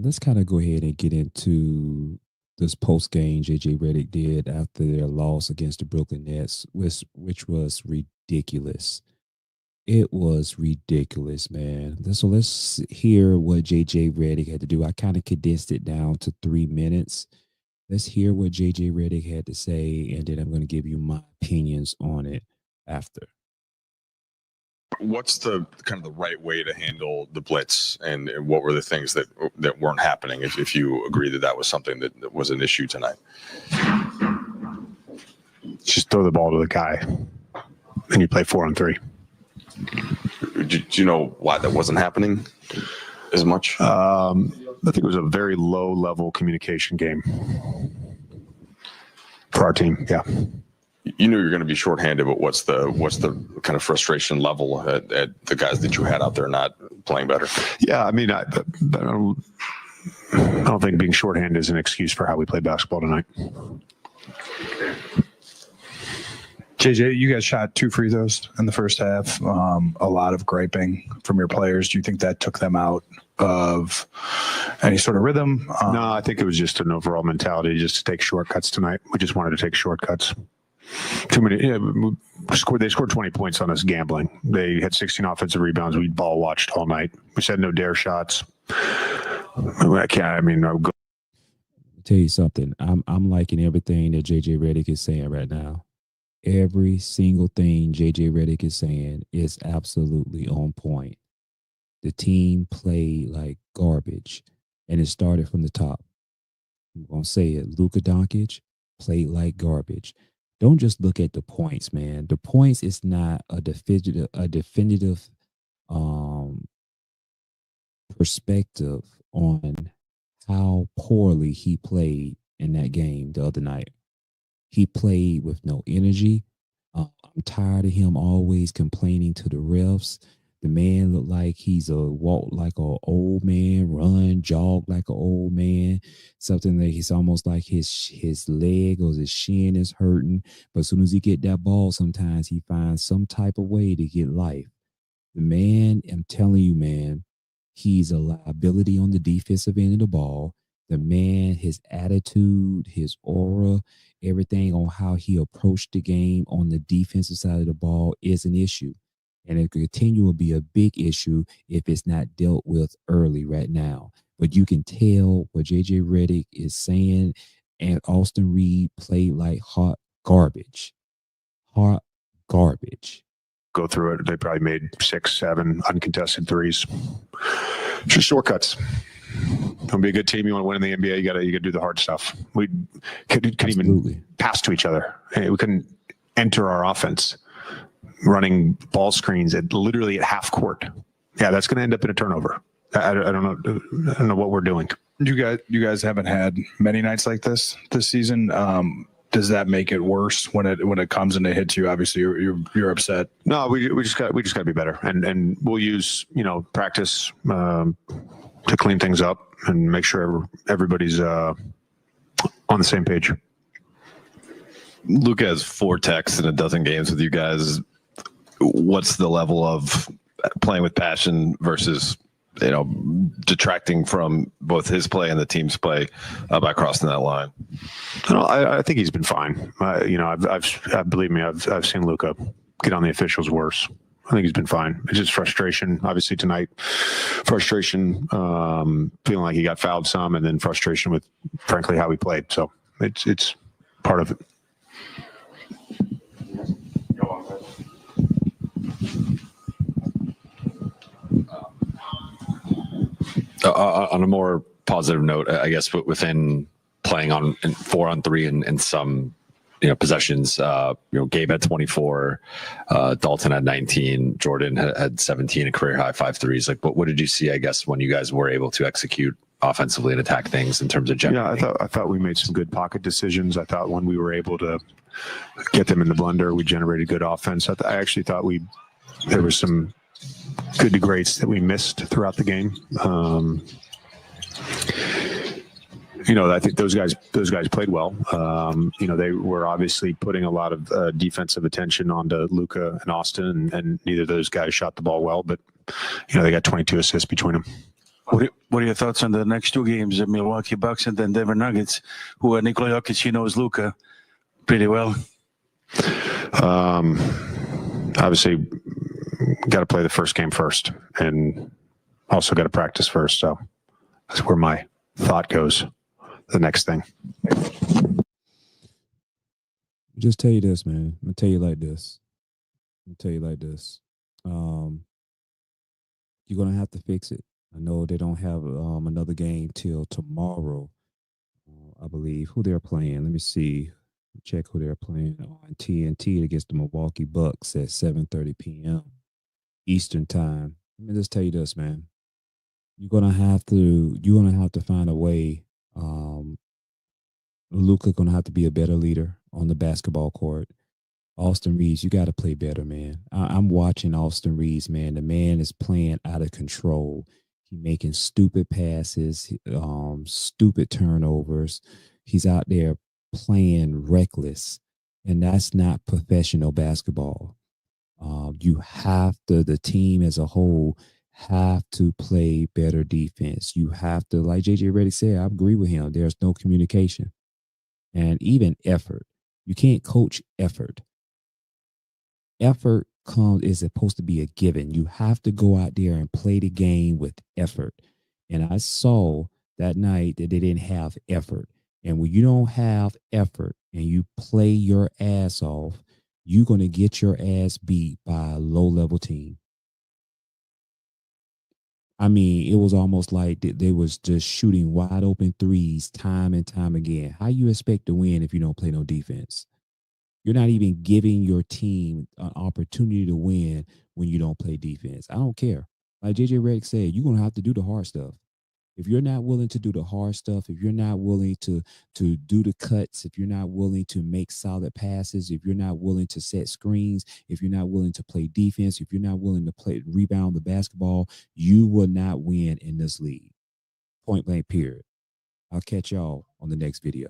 let's kind of go ahead and get into this post game JJ Redick did after their loss against the Brooklyn Nets, which was ridiculous. It was ridiculous, man. So let's hear what JJ Redick had to do. I kind of condensed it down to 3 minutes. Let's hear what JJ Redick had to say, and then I'm going to give you my opinions on it after. What's the kind of the right way to handle the blitz, and what were the things that weren't happening? If you agree that was something that was an issue tonight, just throw the ball to the guy, and you play 4-on-3. Do you know why that wasn't happening as much? I think it was a very low level communication game for our team. Yeah. You knew you're going to be shorthanded, but what's the kind of frustration level at the guys that you had out there not playing better? Yeah, I mean, I don't think being shorthanded is an excuse for how we played basketball tonight. JJ, you guys shot 2 free throws in the first half. A lot of griping from your players. Do you think that took them out of any sort of rhythm? No, I think it was just an overall mentality just to take shortcuts tonight. We just wanted to take shortcuts. Too many. Yeah, they scored 20 points on us gambling. They had 16 offensive rebounds. We ball watched all night. We said no dare shots. I can't. I mean, I'll tell you something. I'm liking everything that JJ Redick is saying right now. Every single thing JJ Redick is saying is absolutely on point. The team played like garbage, and it started from the top. I'm gonna say it. Luka Dončić played like garbage. Don't just look at the points, man. The points is not a definitive perspective on how poorly he played in that game the other night. He played with no energy. I'm tired of him always complaining to the refs. The man looked like he's walk like an old man, run, jog like an old man. Something that he's almost like his leg or his shin is hurting. But as soon as he get that ball, sometimes he finds some type of way to get life. The man, I'm telling you, man, he's a liability on the defensive end of the ball. The man, his attitude, his aura, everything on how he approached the game on the defensive side of the ball is an issue. And it could continue to be a big issue if it's not dealt with early right now. But you can tell what JJ Redick is saying, and Austin Reaves played like hot garbage. Hot garbage. Go through it. They probably made 6, 7 uncontested threes. Just shortcuts. Don't be a good team. You want to win in the NBA, you gotta do the hard stuff. We could even pass to each other. We couldn't enter our offense running ball screens literally at half court. Yeah, that's going to end up in a turnover. I don't know what we're doing. You guys haven't had many nights like this season. Does that make it worse when it comes and it hits you? Obviously, you're upset. No, we just got to be better, and we'll use practice to clean things up and make sure everybody's on the same page. Luka has 4 techs in a dozen games with you guys. What's the level of playing with passion versus detracting from both his play and the team's play by crossing that line? I think he's been fine. Believe me, I've seen Luka get on the officials worse. I think he's been fine. It's just frustration. Obviously tonight, frustration, feeling like he got fouled some, and then frustration with, frankly, how he played. So it's part of it. On a more positive note, I guess within playing on 4-on-3 and some possessions, Gabe had 24, Dalton had 19, Jordan had 17, a career high 5 threes. Like, what did you see, I guess, when you guys were able to execute offensively and attack things in terms of generating? Yeah, I thought we made some good pocket decisions. I thought when we were able to get them in the blender, we generated good offense. I actually thought there was some good to greats that we missed throughout the game. I think those guys played well. They were obviously putting a lot of defensive attention onto Luka and Austin, and neither of those guys shot the ball well, but they got 22 assists between them. What are your thoughts on the next two games, the Milwaukee Bucks and then Denver Nuggets, who Nikola Jokic, he knows Luka pretty well? Obviously, got to play the first game first, and also got to practice first. So that's where my thought goes. The next thing. Just tell you this, man. I'm gonna tell you like this. You're gonna have to fix it. I know they don't have another game till tomorrow. I believe who they're playing. Let me see. Check who they're playing on TNT against the Milwaukee Bucks at 7:30 p.m. Eastern time. Let me just tell you this, man. You're gonna have to find a way. Luka gonna have to be a better leader on the basketball court. Austin Reaves, you got to play better, man. I'm watching Austin Reaves, man. The man is playing out of control. He's making stupid passes, stupid turnovers. He's out there playing reckless, and that's not professional basketball. The team as a whole have to play better defense. You have to, like JJ Redick said, I agree with him. There's no communication and even effort. You can't coach effort. Effort is supposed to be a given. You have to go out there and play the game with effort. And I saw that night that they didn't have effort. And when you don't have effort and you play your ass off, you're going to get your ass beat by a low-level team. I mean, it was almost like they was just shooting wide open threes time and time again. How you expect to win if you don't play no defense? You're not even giving your team an opportunity to win when you don't play defense. I don't care. Like JJ Redick said, you're going to have to do the hard stuff. If you're not willing to do the hard stuff, if you're not willing to do the cuts, if you're not willing to make solid passes, if you're not willing to set screens, if you're not willing to play defense, if you're not willing to rebound the basketball, you will not win in this league. Point blank, period. I'll catch y'all on the next video.